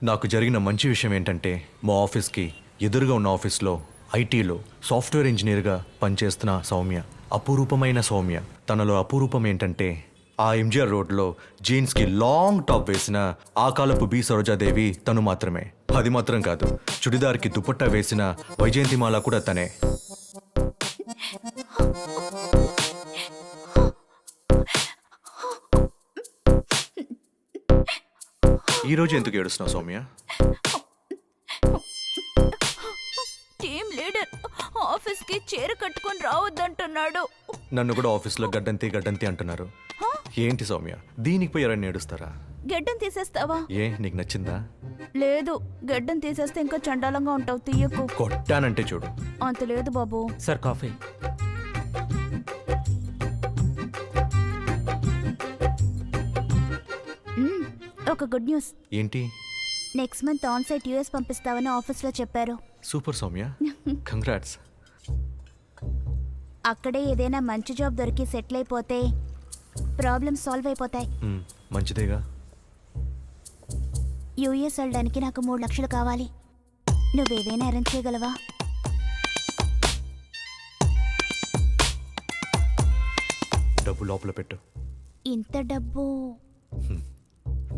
నాకు జరిగిన మంచి విషయం ఏంటంటే మా ఆఫీస్కి ఎదురుగా ఉన్న ఆఫీస్లో ఐటీలో సాఫ్ట్వేర్ ఇంజనీర్గా పనిచేస్తున్న సౌమ్య, అపురూపమైన సౌమ్య. తనలో అపురూపం ఏంటంటే ఆ ఎంజిఆర్ రోడ్లో జీన్స్కి లాంగ్ టాప్ వేసిన ఆ కాలపు బి సరోజాదేవి తను మాత్రమే. అది మాత్రం కాదు, చుడిదార్కి దుపట్టా వేసిన వైజయంతిమాల కూడా తనే. ఈరోజు ఎందుకు ఏడుస్తున్నావు సౌమ్య? టీమ్ లీడర్ ఆఫీస్కి చీర కట్టుకొని రావద్దంటున్నాడు. నన్ను కూడా ఆఫీస్లో గడ్డంతి అంటున్నారు. ఏంటి సౌమ్య, దీనికి పోయి ఎవరైనా ఏడుస్తారా? గడ్డం తీసేస్తావా? ఏ, నీకు నచ్చిందా? లేదు, గడ్డం తీసేస్తే ఇంకా చండాలంగా ఉంటావు, తీయకు. కొట్టానంటే చూడు. అంత లేదు బాబు. Sir coffee. ఒక గుడ్ న్యూస్. ఏంటి? Next month on site US పంపిస్తావని ఆఫీస్లో చెప్పారు. Super Soumya, congrats. అక్కడే ఏదైనా మంచి జాబ్ దొరికి సెటిల్ అయిపోతే ప్రాబ్లమ్స్ సాల్వ్ అయిపోతాయి. మంచిదేగా. యూఎస్ వెళ్ళడానికి నాకు 3 లక్షలు కావాలి. నువ్వేదైనా అరేంజ్ చేయగలవా? డబ్బు లోపల పెట్టు. ఇంత డబ్బు?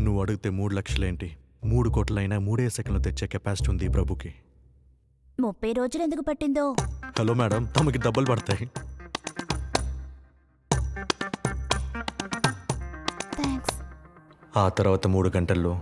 నువ్వు అడిగితే 3 లక్షలేంటి, 3 కోట్లైనా 3 సెకండ్లు తెచ్చే కెపాసిటీ ఉంది ఈ ప్రభుకి. 30 రోజులు ఎందుకు పట్టిందో? హలో మేడం, తమకి డబ్బులు పడతాయి. థ్యాంక్స్. ఆ తర్వాత 3 గంటల్లో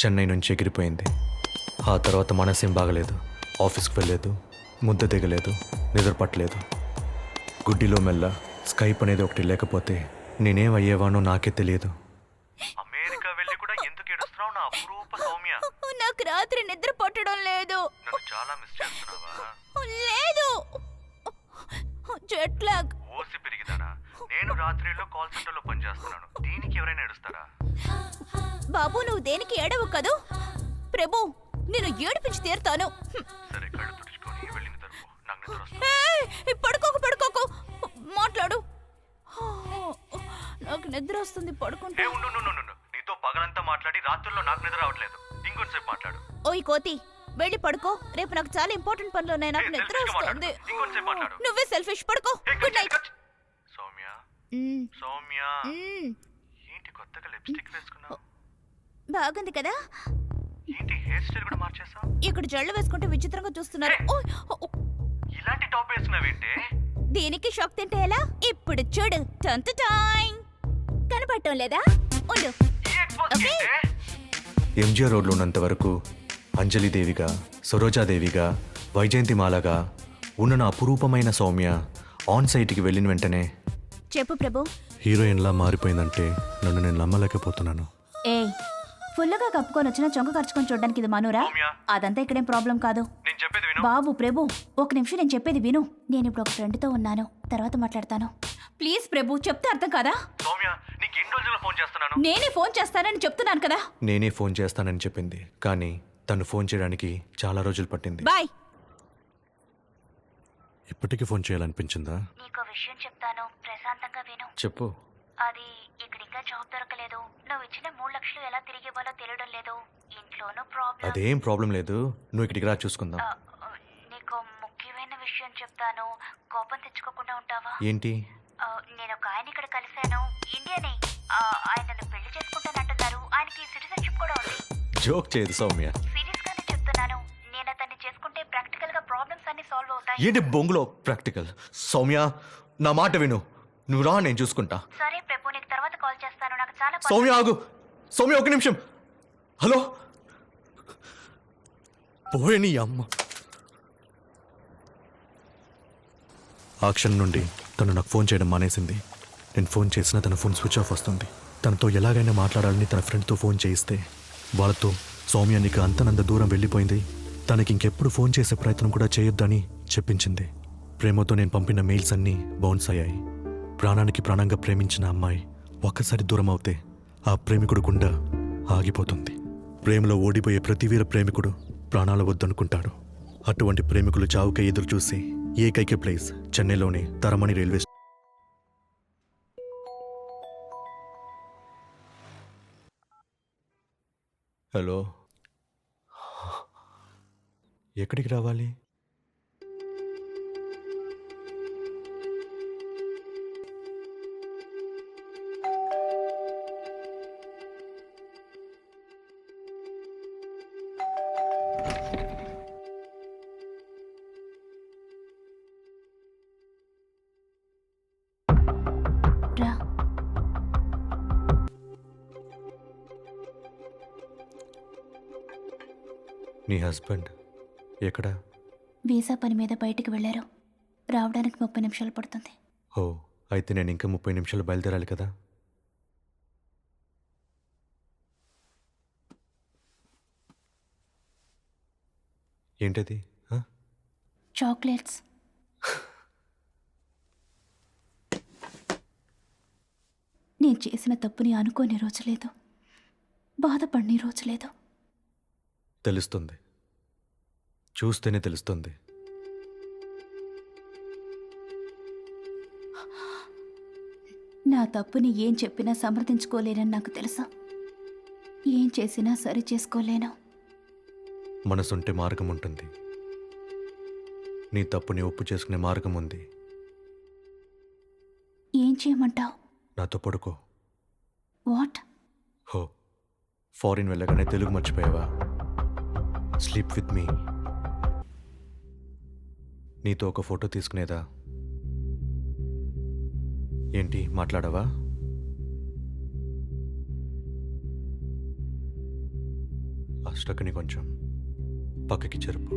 చెన్నై నుంచి ఎగిరిపోయింది. ఆ తర్వాత మనసేం బాగలేదు. ఆఫీస్కి వెళ్ళలేదు, ముద్ద దిగలేదు, నిద్ర పట్టలేదు. గుడ్డిలో మెల్ల స్కైప్ అనేది ఒకటి లేకపోతే నేనేం అయ్యేవానో నాకే తెలియదు. అమెరికా వెళ్ళి కూడా ఎందుకు ఏడుస్తున్నావు నా అపురూప సౌమ్య? నాకు రాత్రి నిద్ర పట్టడం లేదు. నన్ను చాలా మిస్ చేస్తున్నావా? లేదు, జెట్ లాగ్. ఓసి పెరిగిదానా? నేను రాత్రిలో కాల్ సెంటర్లో పనిచేస్తున్నాను. దీనికి ఎవరైనా ఏడుస్తారా? బాబు, నువ్వు దేనికి ఏడవు కదూ. ప్రభు, నేను ఏడిపించి తీరుతాను. సరే, కళ్ళు తుడుచుకొని వెళ్ళిన తరుపు. నాకు నిద్ర వస్తుంది. పడుకోకు, మాట్లాడు. నాకు నిద్ర వస్తుంది, పడుకుంటా. నీతో పగలంతా మాట్లాడి రాత్రుల్లో నాకు నిద్ర రావట్లేదు. ఇంకొంచెంసేపు మాట్లాడు. ఓయ్ కోతి, వెళ్ళి పడుకో. రేపు నాకు చాలా ఇంపార్టెంట్ పనులు ఉన్నాయి. నాకు నిద్ర వస్తుంది. నువ్వే సెల్ఫిష్. పడుకో. Good night. సౌమ్య, సౌమ్య, ఏంటి కొత్తగా లిప్స్టిక్ వేసుకున్నావు? బాగుంది కదా? ఏంటి హెయిర్ స్టైల్ కూడా మార్చేసావు? ఇక్కడ జళ్ళు వేసుకుంటే విచిత్రంగా చూస్తున్నారు. ఇలాంటి టాప్ వేసుకున్నావేంటి? దీనికి షాక్ తింటే ఎలా? ఇప్పుడు చూడు. టంత టైం కనపడటం లేదా? ఉండు. ఎంజిఆర్ రోడ్లో ఉన్నంత వరకు అంజలిదేవిగా, సరోజాదేవిగా, వైజయంతిమాలగా ఉన్న నా అపురూపమైన సౌమ్య ఆన్ సైట్కి వెళ్ళిన వెంటనే చెప్పు ప్రభు. హీరోయిన్లా మారిపోయిందంటే నన్ను నేను నమ్మలేకపోతున్నాను. ఏ ఫుల్లుగా కప్పుకొని వచ్చిన చొంక ఖర్చుకొని చూడడానికి ఇది మనూరా? అదంతా ఇక్కడేం ప్రాబ్లం కాదు. బాబు ప్రభు, ఒక నిమిషం నేను చెప్పేది విను. నేను ఇప్పుడు ఒక ఫ్రెండ్తో ఉన్నాను, తర్వాత మాట్లాడతాను. ప్లీజ్ ప్రభు, చెప్తే అర్థం కదా? నేనే ఫోన్ చేస్తానని చెప్తున్నాను కదా. నేనే ఫోన్ చేస్తానని చెప్పింది, కానీ తను ఫోన్ చేయడానికి చాలా రోజులు పట్టింది. బాయ్. ఇప్పటికీ ఫోన్ చేయాలనిపించిందా? నీకో విషయం చెప్తాను, ప్రశాంతంగా విను. చెప్పు. అది ఇక్కడ ఇంకా జాబ్ దొరకలేదు. నువ్వు ఇచ్చిన 3 లక్షలు ఎలా తిరిగి ఇవ్వాలో తెలియడం లేదు. ఇంట్లోనూ ప్రాబ్లం. అదేం ప్రాబ్లం లేదు, నువ్వు ఇక్కడికి రా, చూసుకుందాం. నీకు ముఖ్యమైన విషయం చెప్తాను, కోపం తెచ్చుకోకుండా ఉంటావా? ఏంటి? నేను ఒక ఆయన ఇక్కడ కలిశాను, ఇండియనే. ఆయన నన్ను పెళ్లి చేసుకుంటానంటున్నారు. ఆయనకి సిటిజన్షిప్ కూడా ఉంది. జోక్ చేయదు సౌమ్య. సీరియస్ గానే చెప్తున్నాను. నేను అతన్ని చేసుకుంటే ప్రాక్టికల్ గా ప్రాబ్లమ్స్ అన్ని సాల్వ్ అవుతాయి. ఏంటి బొంగులో ప్రాక్టికల్? సౌమ్య, నా మాట విను. నువ్వు రా, నేను చూసుకుంటా. సరే ప్రభు, నీకు తర్వాత కాల్ చేస్తాను. నాకు చాలా సౌమ్య ఆగు. సౌమ్య, ఒక నిమిషం. హలో. పోయే నీ అమ్మ. ఆ క్షణం నుండి తను నాకు ఫోన్ చేయడం మానేసింది. నేను ఫోన్ చేసినా తన ఫోన్ స్విచ్ ఆఫ్ వస్తుంది. తనతో ఎలాగైనా మాట్లాడాలని తన ఫ్రెండ్తో ఫోన్ చేయిస్తే వాళ్ళతో సౌమ్య నీకు అంతనంత దూరం వెళ్ళిపోయింది, తనకి ఇంకెప్పుడు ఫోన్ చేసే ప్రయత్నం కూడా చేయొద్దని చెప్పించింది. ప్రేమతో నేను పంపిన మెయిల్స్ అన్నీ బౌన్స్ అయ్యాయి. ప్రాణానికి ప్రాణంగా ప్రేమించిన అమ్మాయి ఒక్కసారి దూరం అవుతే ఆ ప్రేమికుడు గుండె ఆగిపోతుంది. ప్రేమలో ఓడిపోయే ప్రతి వీర ప్రేమికుడు ప్రాణాల వద్దనుకుంటాడు. అటువంటి ప్రేమికులు చావుకై ఎదురు చూసి ఏకైక ప్లేస్ చెన్నైలోని తరమణి రైల్వే. హలో. ఎక్కడికి రావాలి? రా. నీ హస్బెండ్ ఎక్కడా? వీసా పని మీద బయటికి వెళ్ళారు. రావడానికి 30 నిమిషాలు పడుతుంది. ఓ, అయితే నేను ఇంకా 30 నిమిషాలు బయలుదేరాలి కదా. ఏంటది? ఆ? చాక్లెట్స్. నేను చేసిన తప్పుని అనుకోని రోజు లేదు, బాధపడిన రోజు లేదు. తెలుస్తుంది, చూస్తేనే తెలుస్తుంది. నా తప్పుని ఏం చెప్పినా సమర్థించుకోలేనని నాకు తెలుసు. ఏం చేసినా సరి చేసుకోలేను. మనసుంటే మార్గం ఉంటుంది. నీ తప్పుని ఒప్పు చేసుకునే మార్గం ఉంది. ఏం చేయమంటావు? నాతో పడుకో. వాట్? హో, ఫారిన్ వెళ్ళగానే తెలుగు మర్చిపోయావా? Sleep with me. నీతో ఒక ఫోటో తీసుకునేదా? ఏంటి మాట్లాడవా? ఆ స్టక్ని కొంచెం పక్కకి చెరుపు.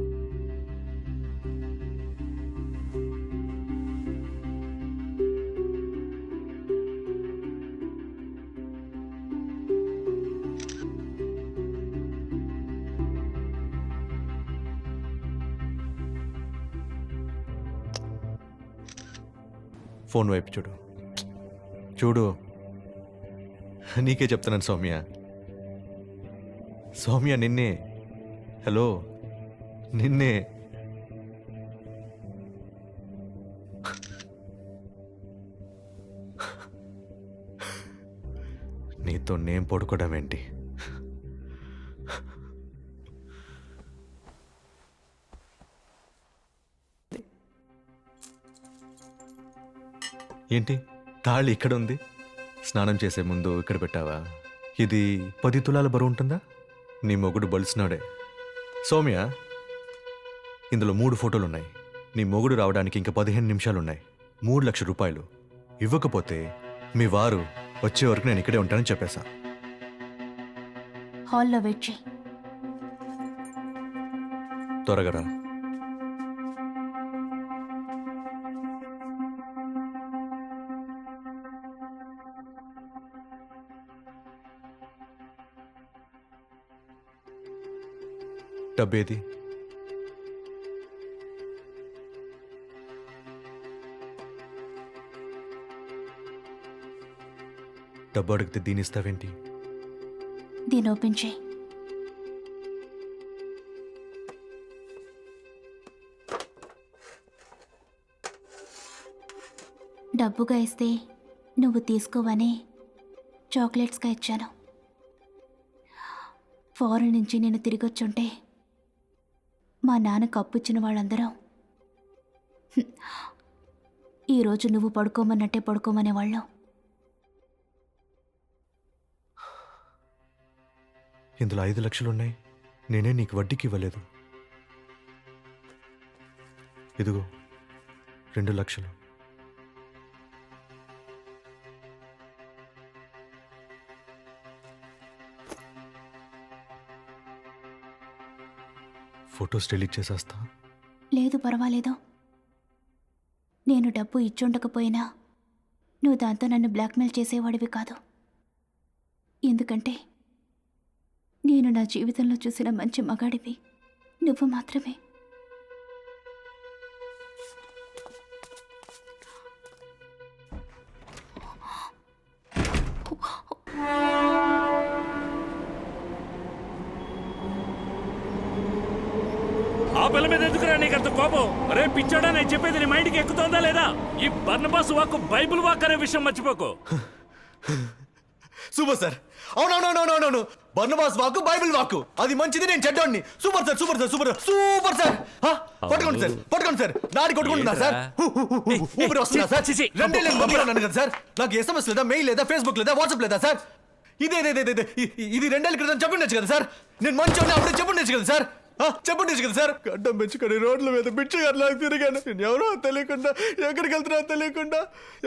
ఫోన్ వైపు చూడు. చూడు, నీకే చెప్తున్నాను సౌమ్య. సౌమ్య, నిన్నే. హలో, నిన్నే. నీతో నేను పడుకోవడం ఏంటి? ఏంటి తాళి ఇక్కడ ఉంది? స్నానం చేసే ముందు ఇక్కడ పెట్టావా? ఇది 10 తులాల బరువు ఉంటుందా? నీ మొగుడు బలిసినాడే. సౌమ్య, ఇందులో 3 ఫోటోలు ఉన్నాయి. నీ మొగుడు రావడానికి ఇంకా 15 నిమిషాలున్నాయి. 3 లక్షల రూపాయలు ఇవ్వకపోతే మీ వారు వచ్చే వరకు నేను ఇక్కడే ఉంటానని చెప్పేశా. హాల్లో వెయిట్ చేయి. త్వరగా రా. డబ్బేది? డబ్బు అడిగితే దీని ఇస్తావేంటి? దీన్ని ఓపెన్ చేయి. డబ్బుగా ఇస్తే నువ్వు తీసుకోవని చాక్లెట్స్గా ఇచ్చాను. ఫారెన్ నుంచి నేను తిరిగి వచ్చుంటే మా నాన్నకు అప్పిచ్చిన వాళ్ళందరూ ఈరోజు నువ్వు పడుకోమన్నట్టే పడుకోమనేవాళ్ళం. ఇందులో 5 లక్షలున్నాయి. నేనే నీకు వడ్డీకి ఇవ్వలేదు. ఇదిగో 2 లక్షలు. ఫొటోస్ డిలీట్ చేసేస్తా. లేదు, పర్వాలేదు. నేను డబ్బు ఇచ్చుండకపోయినా నువ్వు దాంతో నన్ను బ్లాక్మెయిల్ చేసేవాడివి కాదు. ఎందుకంటే నేను నా జీవితంలో చూసిన మంచి మగాడివి నువ్వు మాత్రమే. ఆ పిల్ల మీద ఎందుకురా నీకంత కోపం? అరే పిచ్చాడా, నేను చెప్పేది నీ మైండ్కి ఎక్కుతోందా లేదా? ఈ బర్నబాస్ వాక్ బైబుల్ వాక్ అనే విషయం మర్చిపోకు. Super sir. అవునవునవునవునవును. బర్నబాస్ వాక్కు బైబిల్ వాక్కు అది మంచిది, నేను చెడ్డోడిని. Super sir, super sir, super super sir. పట్టుకోండి సార్, పట్టుకోండి సార్. దాడి కొట్టుకుంటున్నా సార్, ఊపిరి వస్తున్నా సార్. రెండేళ్ళు నేను పంపిస్తున్నాను కదా సార్. నాకు SMS లేదా, మెయిల్ లేదా, ఫేస్బుక్ లేదా, వాట్సాప్ లేదా సార్? ఇది 2 ఏళ్ల క్రితం చెప్పుండొచ్చు కదా సార్. నేను మంచోడిని అప్పుడే చెప్పుండొచ్చు కదా సార్. చెప్పుండొచ్చు కదా సార్. గడ్డం పెంచుకొని రోడ్ల మీద బిచ్చగారిలాగా తిరిగాను. నేను ఎవరో తెలియకుండా, ఎక్కడికి వెళ్తున్నా తెలియకుండా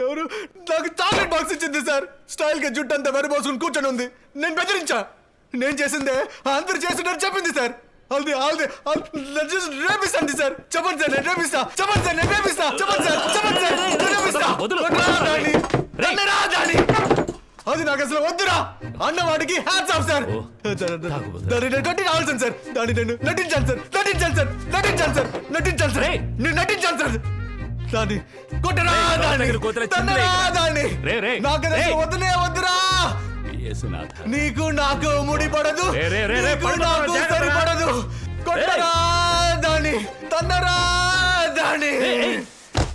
ఎవరు నాకు చాక్లెట్ బాక్స్ ఇచ్చింది సార్. స్టైల్ గా జుట్టు అంతా వెరబోసుకుని కూర్చొని ఉంది. నేను బెదిరించా. నేను చేసిందే అందరు చేస్తున్నారు చెప్పింది సార్. రేపిస్తాండి సార్. చెప్పండి సార్, నేను రేపిస్తా. చెప్పండి సార్, నేను రేపిస్తా. చెప్పండి సార్, చెప్పండి సార్, నేను రేపిస్తా. అది నాకు అసలు వద్దురా. అన్నవాడికి హ్యాట్స్ ఆఫ్ సార్. దాన్ని నేను కట్టి రావాల్సింది సార్. దాన్ని నేను నటించాను సార్, నటించాను సార్, నటించాను సార్, నటించాను సార్, నేను నటించాను సార్. దాన్ని కొట్టరా, దాన్ని తన్నరా, దాన్ని నాకు అసలు వద్దులే, వద్దురా. నీకు నాకు ముడిపడదు, నీకు నాకు సరిపడదు. కొట్టరా దాన్ని, తన్నరా దాన్ని.